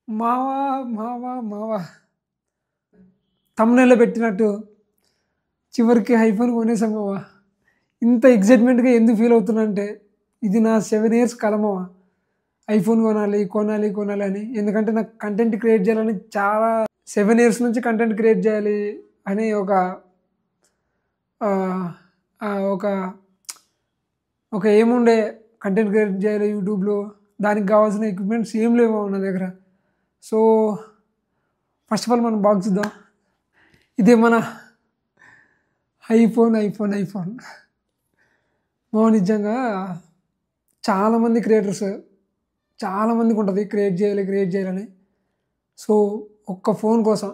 మావా, మావా, మావా థంబ్‌నెయిల్‌లో పెట్టినట్టు చివరికి ఐఫోన్ కొనేసాం మావా. ఇంత ఎక్సైట్‌మెంట్‌గా ఎందుకు ఫీల్ అవుతున్నా అంటే, ఇది నా 7 ఇయర్స్ కల మావా. ఐఫోన్ కొనాలి, కొనాలి, కొనాలి అని. ఎందుకంటే నాకు కంటెంట్ క్రియేట్ చేయాలని చాలా 7 ఇయర్స్ నుంచి కంటెంట్ క్రియేట్ చేయాలి అని ఒక ఆహ్, ఆహ్, ఒక ఒక ఎయిమ్ ఉండే. కంటెంట్ క్రియేట్ చేయాలి యూట్యూబ్‌లో. దానికి కావాల్సిన ఎక్విప్‌మెంట్స్ ఏం లేవు మావా నా దగ్గర. సో, ఫస్ట్ ఆఫ్ ఆల్ మనం బాక్స్ చూద్దాం. ఇదే మన ఐఫోన్. మావా నిజంగా చాలామంది క్రియేటర్స్ చాలామందికి ఉంటది క్రియేట్ చేయాలని. సో, ఒక్క ఫోన్ కోసం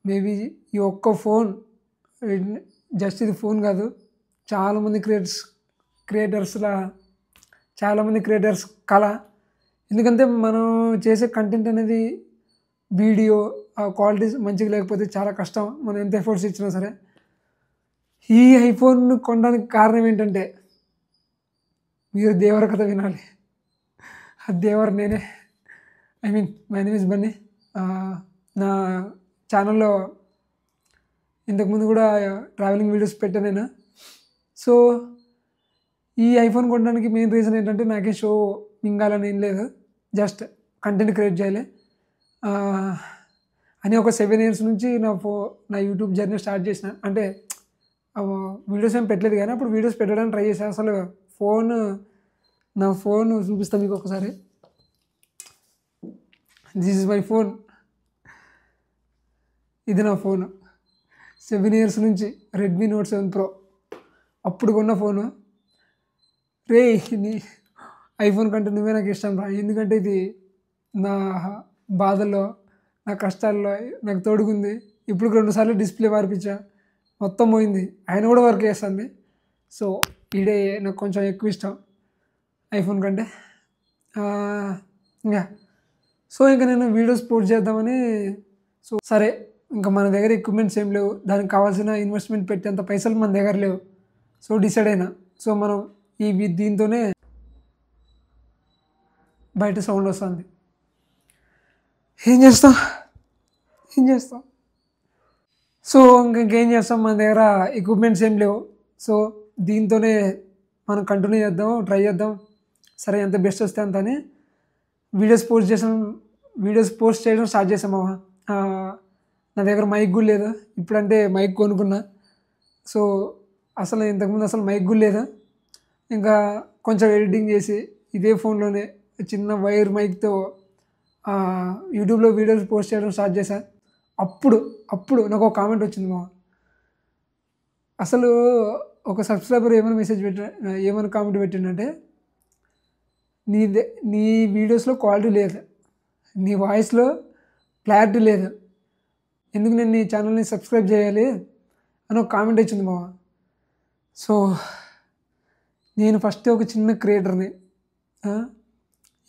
మేబీ ఈ ఒక్క ఫోన్ జస్ట్ ఇది ఫోన్ కాదు. చాలామంది చాలామంది క్రియేటర్స్ కల. ఎందుకంటే మనం చేసే కంటెంట్ అనేది వీడియో ఆ క్వాలిటీ మంచిగా లేకపోతే చాలా కష్టం. మనం ఎంత ఎఫర్ట్స్ ఇచ్చినా సరే. ఈ ఐఫోన్ కొనడానికి కారణం ఏంటంటే, మీరు దేవర కథ వినాలి. ఆ దేవర నేనే. I mean my name is Bunny. నా ఛానల్‌లో ఇంతకుముందు కూడా ట్రావెలింగ్ వీడియోస్ పెట్టాను నేను. సో, ఈ ఐఫోన్ కొనడానికి మెయిన్ రీజన్ ఏంటంటే, నాకే షో మింగాలని ఏం లేదు. జస్ట్ కంటెంట్ క్రియేట్ చేయాలి. ఆహ్, అని ఒక 7 ఇయర్స్ నుంచి నా యూట్యూబ్ జర్నీ స్టార్ట్ చేసిన. అంటే వీడియోస్ ఏం పెట్టలేదు గానీ, అప్పుడు వీడియోస్ పెట్టడానికి ట్రై చేశా. అసలు నా ఫోన్ చూపిస్తా మీకు ఒకసారి. This is my phone. ఇది నా ఫోను. 7 ఇయర్స్ నుంచి రెడ్మీ నోట్ 7 ప్రో. అప్పుడు కొన్న ఫోను. రేయ్! ఐఫోన్ కంటే నువ్వే నాకు ఇష్టం రా. ఎందుకంటే ఇది నా బాధల్లో, నా కష్టాల్లో నాకు తోడుగుంది. ఇప్పటికి 2 సార్లు డిస్‌ప్లే మార్పిచ్చా. మొత్తం పోయింది. అయినా కూడా వర్క్ చేస్తుంది. సో, ఈడే నాకు కొంచెం ఎక్కువ ఇష్టం ఐఫోన్ కంటే. ఇంగ సో, ఇంక నేను వీడియోస్ పోస్ట్ చేద్దామని సరే ఇంక మన దగ్గర ఎక్విప్‌మెంట్స్ ఏం లేవు. దానికి కావాల్సిన ఇన్వెస్ట్‌మెంట్ పెట్టేంత పైసలు మన దగ్గర లేవు. సో, డిసైడ్ అయినా. సో, మనం దీంతోనే బయట సౌండ్ వస్తుంది. ఏం చేస్తాం? సో, ఇంకేం చేస్తాం, మన దగ్గర ఎక్విప్‌మెంట్స్ ఏం లేవు. సో, దీంతోనే మనం కంటిన్యూ చేద్దాం, ట్రై చేద్దాం. సరే ఎంత బెస్ట్ వస్తే అంత అని వీడియోస్ పోస్ట్ చేయడం స్టార్ట్ చేశాం మామ. నా దగ్గర మైక్ కూడా లేదు. ఇప్పుడంటే మైక్ కొనుక్కున్నా. సో, ఇంతకుముందు అసలు మైక్ కూడా లేదు. ఇంకా కొంచెం ఎడిటింగ్ చేసి ఇదే ఫోన్‌లోనే చిన్న వైర్ మైక్‌తో యూట్యూబ్‌లో వీడియోస్ పోస్ట్ చేయడం స్టార్ట్ చేశా. అప్పుడు నాకు ఒక కామెంట్ వచ్చింది మామ. అసలు ఒక సబ్స్క్రైబర్ ఏమని కామెంట్ పెట్టిండంటే, నీ వీడియోస్‌లో క్వాలిటీ లేదు. నీ వాయిస్‌లో క్లారిటీ లేదు. ఎందుకు నేను నీ ఛానల్‌ని సబ్స్క్రైబ్ చేయాలి అని ఒక కామెంట్ వచ్చింది మామ. సో, నేను ఫస్ట్ ఒక చిన్న క్రియేటర్‌ని.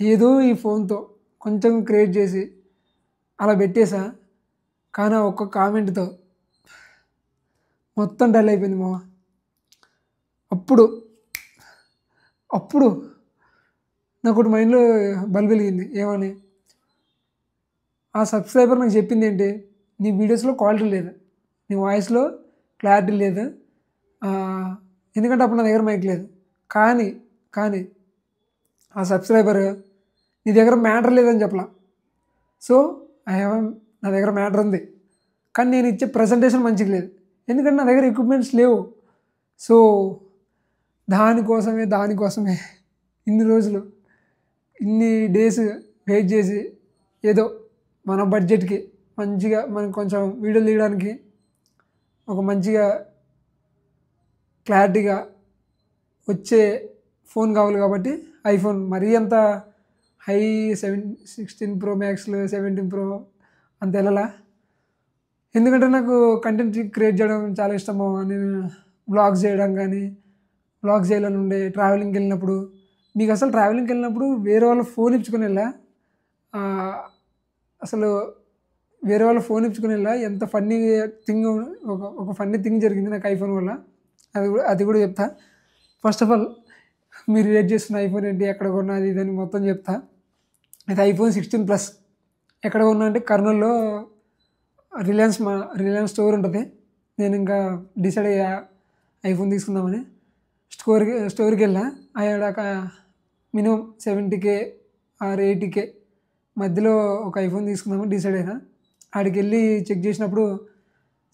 ఏదో ఈ ఫోన్‌తో కొంచెం క్రియేట్ చేసి అలా పెట్టేసా. కానీ ఆ ఒక్క కామెంట్‌తో మొత్తం డల్ అయిపోయింది మామ. అప్పుడు నాకొకటి మైండ్‌లో బల్బ్ వెలిగింది. ఏమని? ఆ సబ్స్క్రైబర్ నాకు చెప్పిందేంటి? నీ వీడియోస్‌లో క్వాలిటీ లేదు. నీ వాయిస్‌లో క్లారిటీ లేదు. ఎందుకంటే అప్పుడు నా దగ్గర మైక్ లేదు. కానీ ఆ సబ్స్క్రైబర్ నీ దగ్గర మ్యాటర్ లేదని చెప్పలా. సో, నా దగ్గర మ్యాటర్ ఉంది. కానీ నేను ఇచ్చే ప్రెజెంటేషన్ మంచిగా లేదు. ఎందుకంటే నా దగ్గర ఎక్విప్‌మెంట్స్ లేవు. సో, దానికోసమే ఇన్ని రోజులు, ఇన్ని డేస్ వెయిట్ చేసి ఏదో మన బడ్జెట్‌కి మంచిగా మనం కొంచెం వీడియోలు తీయడానికి ఒక మంచిగా క్లారిటీగా వచ్చే ఫోన్ కావాలి కాబట్టి ఐఫోన్ మరీ అంత హై 16 ప్రో మ్యాక్స్‌లు, 17 ప్రో అంత వెళ్ళలా. ఎందుకంటే నాకు కంటెంట్ క్రియేట్ చేయడం చాలా ఇష్టము. నేను వ్లాగ్స్ చేయడం కానీ, వ్లాగ్స్ చేయాలని ఉండే. ట్రావెలింగ్‌కి వెళ్ళినప్పుడు మీకు అసలు ట్రావెలింగ్‌కి వెళ్ళినప్పుడు వేరే వాళ్ళ ఫోన్ ఇచ్చుకొని వెళ్ళా. అసలు వేరే వాళ్ళ ఫోన్ ఇచ్చుకొని వెళ్ళా. ఎంత ఫన్నీ థింగ్ ఒక ఫన్నీ థింగ్ జరిగింది నాకు ఐఫోన్ వల్ల. అది కూడా చెప్తా. ఫస్ట్ ఆఫ్ ఆల్ మీరు రేట్ చేస్తున్న ఐఫోన్ ఏంటి, ఎక్కడ కొన్నా, అది ఇది అని మొత్తం చెప్తా. ఇది ఐఫోన్ 16 ప్లస్. ఎక్కడ కొన్నా అంటే కర్నూలులో రిలయన్స్ స్టోర్ ఉంటుంది. నేను ఇంకా డిసైడ్ అయ్యా ఐఫోన్ తీసుకుందామని. స్టోర్కి వెళ్ళా. అక్కడ మినిమం 70K ఆర్ 80K మధ్యలో ఒక ఐఫోన్ తీసుకుందామని డిసైడ్ అయినా. ఆడికి వెళ్ళి చెక్ చేసినప్పుడు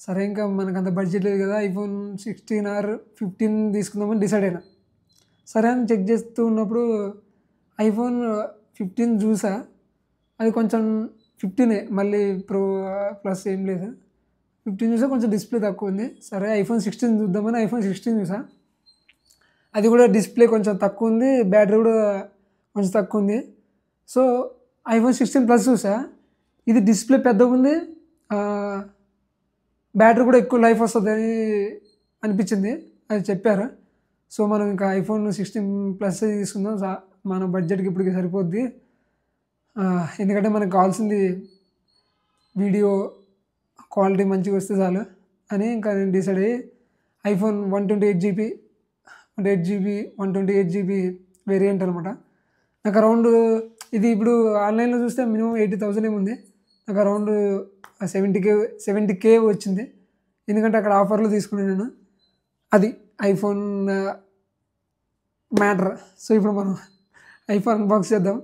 సరే ఇంకా మనకు అంత బడ్జెట్ లేదు కదా, ఐఫోన్ 16 ఆర్ 15 తీసుకుందామని డిసైడ్ అయినా. సరే అని చెక్ చేస్తూ ఉన్నప్పుడు ఐఫోన్ 15 చూసా. అది కొంచెం 15 మళ్ళీ ప్రో ప్లస్ ఏం లేదు. 15 చూసా, కొంచెం డిస్ప్లే తక్కువ ఉంది. సరే ఐఫోన్ 16 చూద్దామని ఐఫోన్ 16 చూసా. అది కూడా డిస్ప్లే కొంచెం తక్కువ ఉంది, బ్యాటరీ కూడా కొంచెం తక్కువ ఉంది. సో ఐఫోన్ 16 ప్లస్ చూసా. ఇది డిస్ప్లే పెద్దగా ఉంది, బ్యాటరీ కూడా ఎక్కువ లైఫ్ వస్తుంది అని అనిపించింది. అది చెప్పారు. సో మనం ఇంకా ఐఫోన్ 16 ప్లస్ తీసుకుందాం, మన బడ్జెట్కి ఇప్పటికి సరిపోద్ది. ఎందుకంటే మనకు కావాల్సింది వీడియో క్వాలిటీ మంచిగా వస్తే చాలు అని ఇంకా నేను డిసైడ్ అయ్యి ఐఫోన్ 128GB 128GB వేరియంట్ అనమాట. నాకు అరౌండ్ ఇది ఇప్పుడు ఆన్లైన్లో చూస్తే మినిమం 80,000 ఏముంది. నాకు అరౌండ్ 70K వచ్చింది. ఎందుకంటే అక్కడ ఆఫర్లో తీసుకున్నాను నేను. అది ఐఫోన్ మ్యాటర్. సో ఇప్పుడు మనం ఐఫోన్ అన్బాక్స్ చేద్దాం,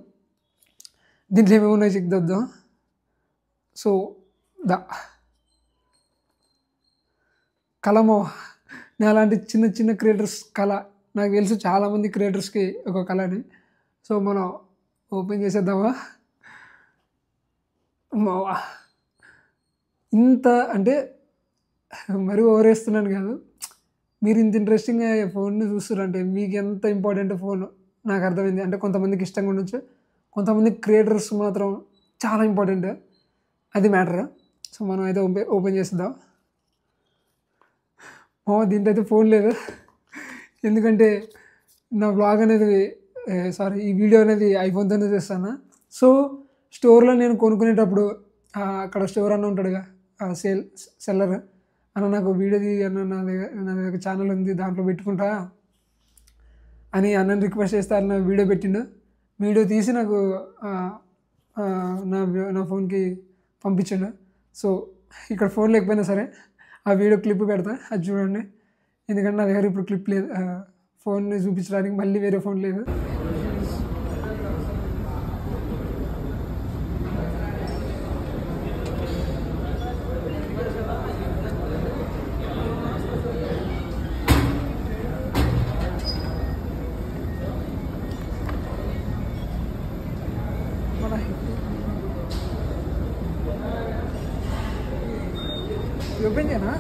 దీంట్లో ఏమేమి ఉన్నాయో చెక్ చేద్దాం. సో కలమో నా అలాంటి చిన్న చిన్న క్రియేటర్స్ కళ, నాకు తెలుసు చాలామంది క్రియేటర్స్కి ఒక కళ అని. సో మనం ఓపెన్ చేసేద్దామా? ఇంత అంటే మరీ ఓవర్ వేస్తున్నాను కాదు, మీరు ఇంత ఇంట్రెస్టింగ్గా ఫోన్ని చూస్తారంటే మీకు ఎంత ఇంపార్టెంట్ ఫోన్ నాకు అర్థమైంది. అంటే కొంతమందికి ఇష్టంగా ఉండొచ్చు, కొంతమంది క్రియేటర్స్ మాత్రం చాలా ఇంపార్టెంట్, అది మ్యాటర్. సో మనం అయితే ఓపెన్ చేద్దాం. దీంట్లో అయితే ఫోన్ లేదు, ఎందుకంటే నా బ్లాగ్ అనేది ఈ వీడియో అనేది ఐఫోన్తోనే చేస్తాను. సో స్టోర్లో నేను కొనుక్కునేటప్పుడు అక్కడ స్టోర్ అన్న ఉంటాడుగా, సెల్లర్ అన్న నాకు వీడియో అన్న నా దగ్గర ఛానల్ ఉంది దాంట్లో పెట్టుకుంటా అని అన్నని రిక్వెస్ట్ చేస్తే అన్న వీడియో పెట్టిండు. వీడియో తీసి నాకు నా ఫోన్కి పంపించాడు. సో ఇక్కడ ఫోన్ లేకపోయినా సరే ఆ వీడియో క్లిప్ పెడతా, అది చూడండి. ఎందుకంటే నా దగ్గర ఇప్పుడు క్లిప్ లేదు, ఫోన్ని చూపించడానికి మళ్ళీ వేరే ఫోన్ లేదు. ఓపెన్ చేయనా?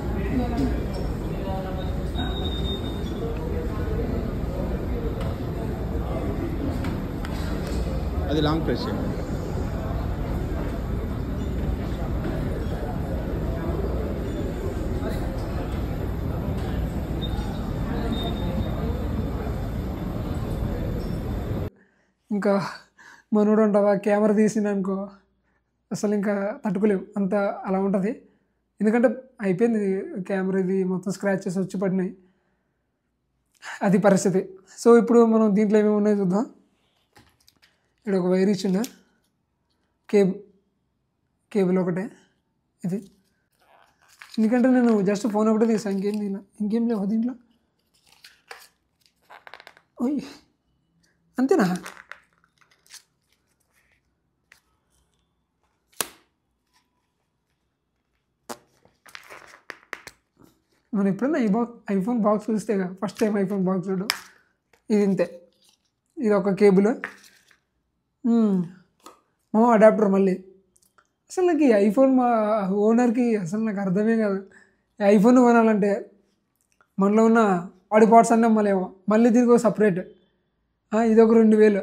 అది లాంగ్ ప్రెస్ చేయండి. ఇంకా మనోడు అంటావా, కెమెరా తీసిందనుకో అసలు ఇంకా తట్టుకోలేము, అంత అలా ఉంటుంది. ఎందుకంటే అయిపోయింది కెమెరా, ఇది మొత్తం స్క్రాచెస్ వచ్చి పడినాయి, అది పరిస్థితి. సో ఇప్పుడు మనం దీంట్లో ఏమేమి ఉన్నాయో చూద్దాం. ఇక్కడ ఒక వైర్ ఇచ్చిండ, కేబుల్ ఒకటే ఇది. ఎందుకంటే నేను జస్ట్ ఫోన్ ఒకటే తీసాను, ఇంకేం లేవు దీంట్లో. ఓయ్ అంతేనా? మనం ఎప్పుడన్నా ఐఫోన్ బాక్స్ చూస్తే ఫస్ట్ టైం ఐఫోన్ బాక్స్ చూడడం ఇది ఇంతే. ఇది ఒక కేబుల్, అడాప్టర్. మళ్ళీ అసలు నాకు ఈ ఐఫోన్ మా ఓనర్కి అసలు నాకు అర్థమే కాదు. ఈ ఐఫోన్ కొనాలంటే మనలో ఉన్న బాడీ పార్ట్స్ అన్నీ అమ్మలేమో, మళ్ళీ దీనికి ఒక సపరేట్, ఇది ఒక 2,000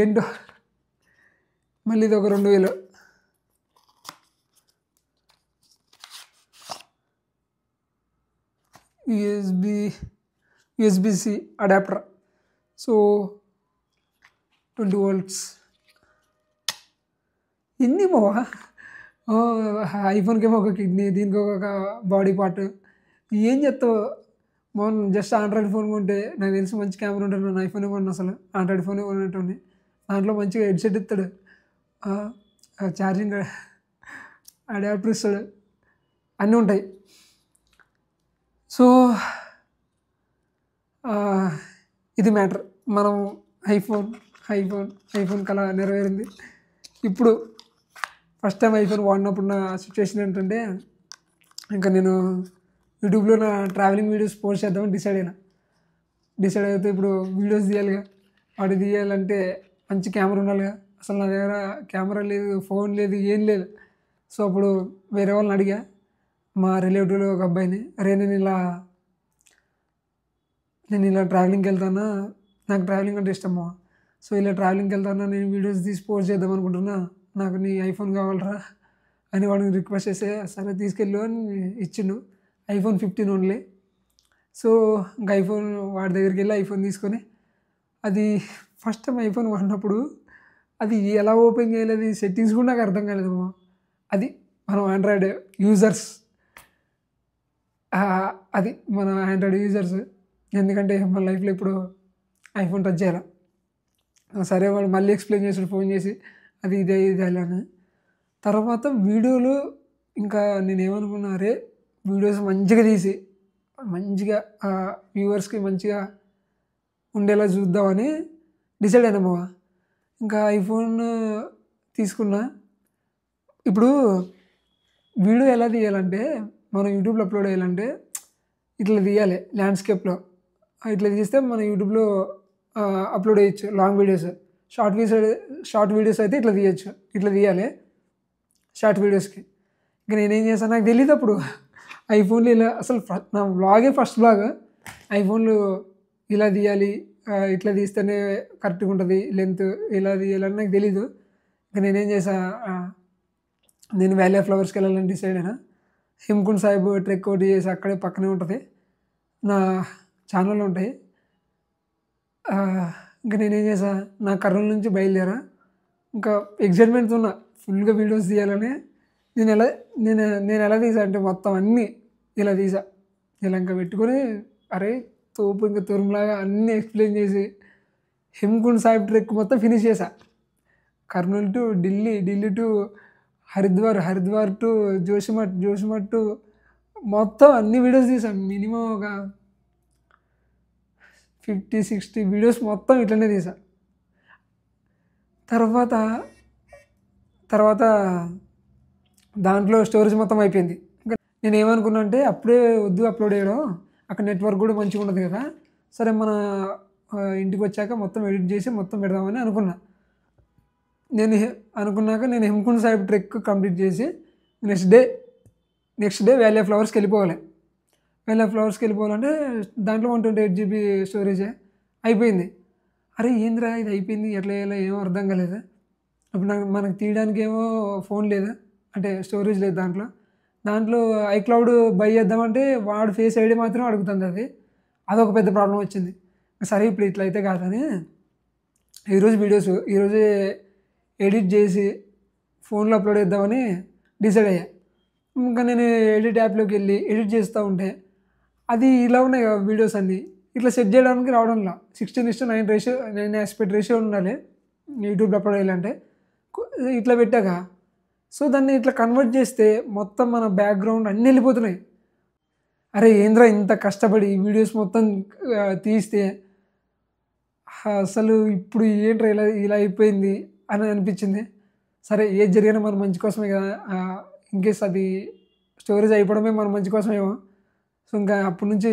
ఏంటో, మళ్ళీ ఇది ఒక 2,000. USB-C adapter. So 20 volts. ఎన్ని మోవా, ఐఫోన్కి ఏమో ఒక కిడ్నీ, దీనికి ఒక బాడీ పార్ట్. ఏం చెప్తావు? మనం జస్ట్ ఆండ్రాయిడ్ ఫోన్ కొంటే నాకు తెలిసి మంచి కెమెరా ఉంటుంది. నేను ఐఫోన్ కొన్నాను, అసలు ఆండ్రాయిడ్ ఫోనే కొనేటోని. దాంట్లో మంచిగా హెడ్సెట్ ఇస్తాడు, ఛార్జింగ్ అడాప్టర్ ఇస్తాడు, అన్నీ ఉంటాయి. సో ఇది మ్యాటర్. మనం ఐఫోన్ కళ నెరవేరింది. ఇప్పుడు ఫస్ట్ టైం ఐఫోన్ వాడినప్పుడు నా సిచ్యువేషన్ ఏంటంటే, ఇంకా నేను యూట్యూబ్లో నా ట్రావెలింగ్ వీడియోస్ పోస్ట్ చేద్దామని డిసైడ్ అయితే ఇప్పుడు వీడియోస్ తీయాలిగా. వాటి తీయాలంటే మంచి కెమెరా ఉండాలిగా. అసలు నా దగ్గర కెమెరా లేదు, ఫోన్ లేదు, ఏం లేదు. సో అప్పుడు వేరే వాళ్ళని అడిగా, మా రిలేటివ్లో ఒక అబ్బాయిని, అరే నేను ఇలా ట్రావెలింగ్కి వెళ్తానా, నాకు ట్రావెలింగ్ అంటే ఇష్టమా, సో ఇలా ట్రావెలింగ్కి వెళ్తానా, నేను వీడియోస్ తీసి పోస్ట్ చేద్దాం అనుకుంటున్నా, నాకు నీ ఐఫోన్ కావాలరా అని వాడిని రిక్వెస్ట్ చేస్తే, సరే తీసుకెళ్ళు అని ఇచ్చిండు. iPhone 15 only. సో ఇంకా వాడి దగ్గరికి వెళ్ళి ఐఫోన్ తీసుకొని, అది ఫస్ట్ టైం ఐఫోన్ వాడినప్పుడు అది ఎలా ఓపెన్ చేయలేదు, సెట్టింగ్స్ కూడా నాకు అర్థం కాలేదు. అది మనం ఆండ్రాయిడ్ యూజర్స్, ఎందుకంటే మన లైఫ్లో ఇప్పుడు ఐఫోన్ టచ్ చేయాలి. సరే వాడు మళ్ళీ ఎక్స్ప్లెయిన్ చేసాడు ఫోన్ చేసి, అది ఇదే అని. తర్వాత వీడియోలు ఇంకా నేనేమనుకున్నా, అరే వీడియోస్ మంచిగా తీసి మంచిగా వ్యూవర్స్కి మంచిగా ఉండేలా చూద్దామని డిసైడ్ అయినా మావా. ఇంకా ఐఫోన్ తీసుకున్నా. ఇప్పుడు వీడియో ఎలా తీయాలంటే, మనం యూట్యూబ్లో అప్లోడ్ చేయాలంటే ఇట్లా తీయాలి, ల్యాండ్స్కేప్లో ఇట్లా తీస్తే మన యూట్యూబ్లో అప్లోడ్ చేయొచ్చు. లాంగ్ వీడియోస్, షార్ట్ వీడియోస్ అయితే ఇట్లా తీయచ్చు, ఇట్లా తీయాలి షార్ట్ వీడియోస్కి. ఇంకా నేనేం చేశాను, నాకు తెలియదు అప్పుడు ఐఫోన్లో ఇలా అసలు నా వ్లాగే ఫస్ట్ వ్లాగ్. ఐఫోన్లో ఇలా తీయాలి, ఇట్లా తీస్తేనే కరెక్ట్గా ఉంటుంది లెంత్, ఇలా తీయాలని నాకు తెలీదు. ఇంకా నేనేం చేసా, నేను వ్యాలీ ఆఫ్ ఫ్లవర్స్కి వెళ్ళాలని డిసైడ్ అయినా. హేమకుండ్ సాహిబ్ ట్రెక్ ఒకటి చేసి అక్కడే పక్కనే ఉంటుంది, నా ఛానల్లో ఉంటాయి. ఇంకా నేనేం చేసా, నా కర్నూలు నుంచి బయలుదేరా. ఇంకా ఎగ్జైట్మెంట్తో ఉన్నా, ఫుల్గా వీడియోస్ తీయాలని. నేను ఎలా తీసా అంటే మొత్తం అన్నీ ఇలా తీసా, ఇలా ఇంకా పెట్టుకొని అరే తోపు ఇంకా తురుములాగా అన్నీ ఎక్స్ప్లెయిన్ చేసి హేమకుండ్ సాహిబ్ ట్రెక్ మొత్తం ఫినిష్ చేశా. Kurnool to Delhi to Haridwar to Joshimath to మొత్తం అన్ని వీడియోస్ తీసాం. మినిమం ఒక 50-60 వీడియోస్ మొత్తం ఇట్లనే తీసా. తర్వాత దాంట్లో స్టోరేజ్ మొత్తం అయిపోయింది. ఇంకా నేను ఏమనుకున్నా అంటే, అప్పుడే వద్దు అప్లోడ్ చేయడం, అక్కడ నెట్వర్క్ కూడా మంచిగా ఉండదు కదా, సరే మన ఇంటికి వచ్చాక మొత్తం ఎడిట్ చేసి మొత్తం పెడదామని అనుకున్నా. నేను హేమకుండ్ సాహిబ్ ట్రెక్ కంప్లీట్ చేసి నెక్స్ట్ డే వ్యాలీ ఆఫ్ ఫ్లవర్స్కి వెళ్ళిపోవాలి. వ్యాలీ ఆఫ్ ఫ్లవర్స్కి వెళ్ళిపోవాలంటే దాంట్లో 128 GB స్టోరేజే అయిపోయింది. అరే ఏంద్రా ఇది అయిపోయింది, ఎట్లా చేయాలో ఏమో అర్థం కాలేదు. ఇప్పుడు మనకు తీయడానికి ఏమో ఫోన్ లేదు, అంటే స్టోరేజ్ లేదు దాంట్లో ఐక్లౌడ్ బై చేద్దామంటే వాడు ఫేస్ ఐడి మాత్రం అడుగుతుంది. అదొక పెద్ద ప్రాబ్లం వచ్చింది. సరే ఇప్పుడు ఇట్లా అయితే కాదని ఈరోజే ఎడిట్ చేసి ఫోన్లో అప్లోడ్ చేద్దామని డిసైడ్ అయ్యా. ఇంకా నేను ఎడిట్ యాప్లోకి వెళ్ళి ఎడిట్ చేస్తూ ఉంటే అది ఇలా ఉన్నాయి కదా వీడియోస్ అన్నీ, ఇట్లా సెట్ చేయడానికి రావడంలా. 16:9 ఆస్పెక్ట్ రేషియో ఉండాలి యూట్యూబ్లో అప్లోడ్ చేయాలంటే. ఇట్లా పెట్టాక సో దాన్ని ఇట్లా కన్వర్ట్ చేస్తే మొత్తం మన బ్యాక్గ్రౌండ్ అన్నీ వెళ్ళిపోతున్నాయి. అరే ఏంద్రా ఇంత కష్టపడి ఈ వీడియోస్ మొత్తం తీస్తే అసలు ఇప్పుడు ఏంట్రా ఇలా అయిపోయింది అని అనిపించింది. సరే ఏది జరిగినా మన మంచి కోసమే కదా, ఇన్కేస్ అది స్టోరేజ్ అయిపోవడమే మన మంచి కోసమేమో. సో ఇంకా అప్పటి నుంచి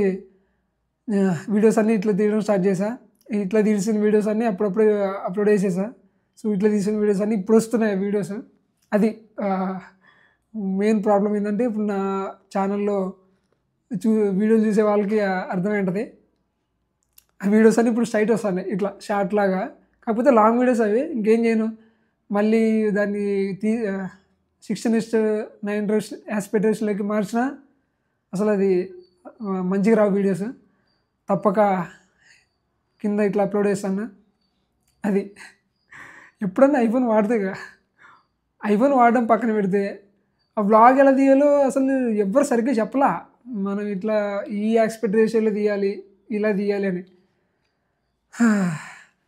వీడియోస్ అన్నీ ఇట్లా తీయడం స్టార్ట్ చేశా. ఇట్లా తీసిన వీడియోస్ అన్నీ అప్పుడప్పుడు అప్లోడ్ చేసేసా. సో ఇట్లా తీసిన వీడియోస్ అన్నీ ఇప్పుడు వస్తున్నాయి వీడియోస్. అది మెయిన్ ప్రాబ్లం ఏంటంటే, ఇప్పుడు నా ఛానల్లో వీడియోలు చూసే వాళ్ళకి అర్థమై ఉంటుంది, ఆ వీడియోస్ అన్నీ ఇప్పుడు స్ట్రైట్ వస్తున్నాయి ఇట్లా షార్ట్ లాగా. కాకపోతే లాంగ్ వీడియోస్ అవి ఇంకేం చేయను, మళ్ళీ దాన్ని 16:9 ఆస్పెక్ట్ రేషియోలోకి మార్చినా అసలు అది మంచిగా రావు వీడియోస్. తప్పక కింద ఇట్లా అప్లోడ్ చేస్తాను. అది ఎప్పుడన్నా ఐఫోన్ వాడడం పక్కన పెడితే ఆ వ్లాగ్ ఎలా తీయాలో అసలు ఎవ్వరు సరిగ్గా చెప్పలా. మనం ఇట్లా ఈ ఆస్పెక్ట్ రేషియోలో తీయాలి, ఇలా తీయాలి అని.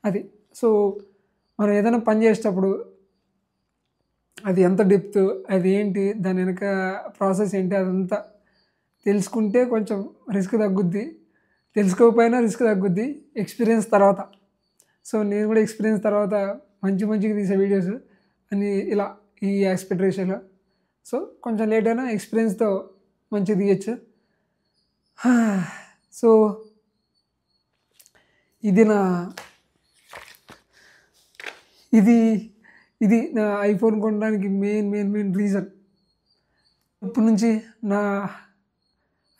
అది సో మనం ఏదైనా పని చేసేటప్పుడు అది ఎంత డెప్త్, అది ఏంటి, దాని వెనక ప్రాసెస్ ఏంటి అదంతా తెలుసుకుంటే కొంచెం రిస్క్ తగ్గుద్ది. తెలుసుకోకపోయినా రిస్క్ తగ్గుద్ది ఎక్స్పీరియన్స్ తర్వాత. సో, నేను కూడా ఎక్స్పీరియన్స్ తర్వాత మంచిగా తీసే వీడియోస్ అని ఇలా ఈ యాస్పెక్ట్ రేషియోలో. సో, కొంచెం లేట్ అయినా ఎక్స్పీరియన్స్‌తో మంచిగా తీయొచ్చు. సో, ఇది నా ఇది ఇది నా ఐఫోన్ కొనడానికి మెయిన్ రీజన్. ఇప్పటి నుంచి నా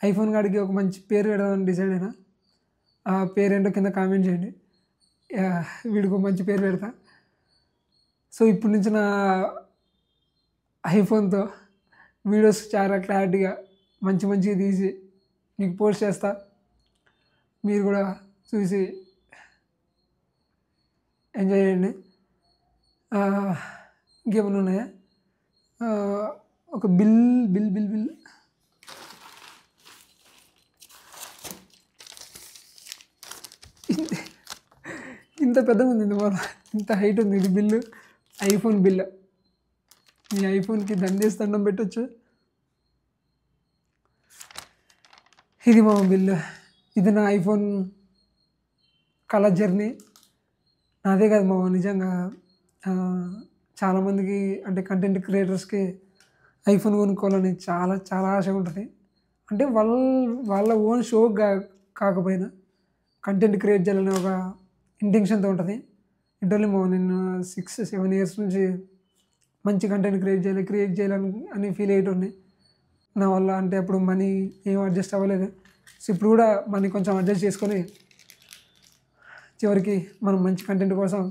ఐఫోన్ గాడికి ఒక మంచి పేరు పెడదామని డిసైడ్ అయినా. ఆ పేరేంటో కింద కామెంట్ చేయండి. వీడికి ఒక మంచి పేరు పెడతా. సో, ఇప్పటి నుంచి నా ఐఫోన్‌తో వీడియోస్ చాలా క్లారిటీగా మంచిగా తీసి మీకు పోస్ట్ చేస్తా. మీరు కూడా చూసి ఎంజాయ్ చేయండి. ఇంకేమైనా ఉన్నాయా? ఒక బిల్ ఇంత పెద్దగా ఉంది. ఇంత హైట్ ఉంది. ఇది బిల్లు, ఐఫోన్ బిల్లు. ఈ ఐఫోన్కి దండేసి దండం పెట్టొచ్చు. ఇది మా బిల్లు. ఇది నా ఐఫోన్ కలర్ జర్నీ. నాదే కాదు మామ, నిజంగా చాలామందికి అంటే కంటెంట్ క్రియేటర్స్కి ఐఫోన్ కొనుక్కోవాలని చాలా ఆశగా ఉంటుంది. అంటే వాళ్ళ ఓన్ షో కాకపోయినా కంటెంట్ క్రియేట్ చేయాలని ఒక ఇంటెన్షన్తో ఉంటుంది. ఇంటర్లీ మామ, నేను 6-7 ఇయర్స్ నుంచి మంచి కంటెంట్ క్రియేట్ చేయాలని ఫీల్ అయ్యేటోడిని. నా వల్ల అంటే అప్పుడు మనీ ఏం అడ్జస్ట్ అవ్వలేదు. సో, ఇప్పుడు కూడా మనీ కొంచెం అడ్జస్ట్ చేసుకొని చివరికి మనం మంచి కంటెంట్ కోసం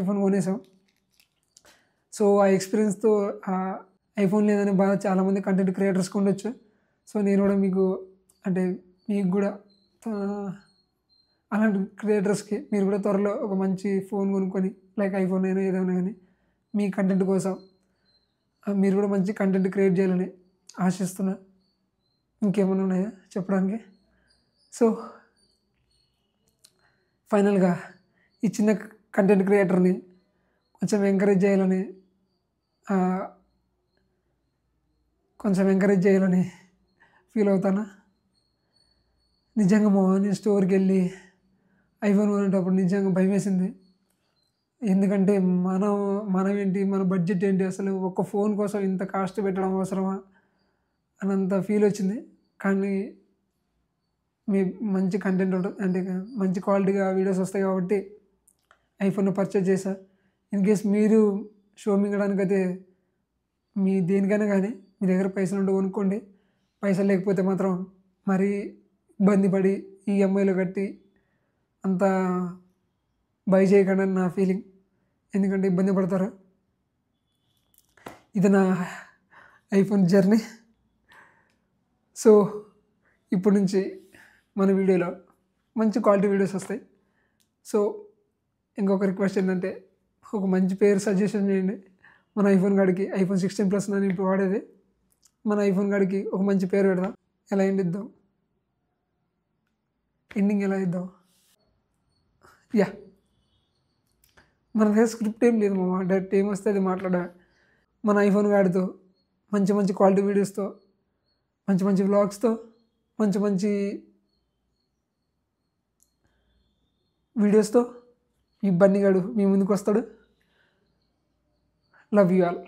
ఐఫోన్ కొనేసాం. సో, ఆ ఎక్స్పీరియన్స్‌తో ఐఫోన్ లేదనే బాధ చాలామంది కంటెంట్ క్రియేటర్స్కి ఉండొచ్చు. సో, నేను కూడా మీకు కూడా అలాంటి క్రియేటర్స్కి మీరు కూడా త్వరలో ఒక మంచి ఫోన్ కొనుక్కొని లైక్ ఐఫోన్ అయినా ఏదైనా కానీ మీ కంటెంట్ కోసం మీరు కూడా మంచి కంటెంట్ క్రియేట్ చేయాలని ఆశిస్తున్నా. ఇంకేమైనా ఉన్నాయా చెప్పడానికి? సో, ఫైనల్గా ఈ చిన్న కంటెంట్ క్రియేటర్ని కొంచెం ఎంకరేజ్ చేయాలని ఫీల్ అవుతాను. నిజంగా నేను స్టోర్కి వెళ్ళి ఐఫోన్ కొనేటప్పుడు నిజంగా భయం వేసింది. ఎందుకంటే మనం ఏంటి, మన బడ్జెట్ ఏంటి, అసలు ఒక్క ఫోన్ కోసం ఇంత కాస్ట్ పెట్టడం అవసరమా అనంత ఫీల్ వచ్చింది. కానీ మంచి కంటెంట్ ఉంటుంది, అంటే మంచి క్వాలిటీగా వీడియోస్ వస్తాయి కాబట్టి ఐఫోన్ పర్చేజ్ చేశా. ఇన్ కేస్ మీరు షో మింగడానికైతే దేనికైనా కానీ మీ దగ్గర పైసలు ఉంటే కొనుక్కోండి. పైసలు లేకపోతే మాత్రం మరీ ఇబ్బంది పడి ఈఎంఐలు కట్టి అంత బై చేయకండి అని నా ఫీలింగ్. ఎందుకంటే ఇబ్బంది పడతారు. ఇది నా ఐఫోన్ జర్నీ. సో, ఇప్పటి నుంచి మన వీడియోలో మంచి క్వాలిటీ వీడియోస్ వస్తాయి. సో, ఇంకొక రిక్వెస్ట్ ఏంటంటే ఒక మంచి పేరు సజెషన్ చేయండి. మన ఐఫోన్ గాడికి ఐఫోన్ 16 ప్లస్ నేను ఇప్పుడు వాడేది. మన ఐఫోన్ గాడికి ఒక మంచి పేరు పెడదాం. ఎలా ఇద్దాం, ఎండింగ్ ఎలా ఇద్దాం? మన దగ్గర స్క్రిప్ట్ ఏం లేదు మామ, డైరెక్ట్ ఏం వస్తే అది మాట్లాడా. మన ఐఫోన్ గాడితో మంచి క్వాలిటీ వీడియోస్తో, మంచి వ్లాగ్స్తో, మంచి వీడియోస్తో ఈ బన్నీగాడు మీ ముందుకు వస్తాడు. Love you all.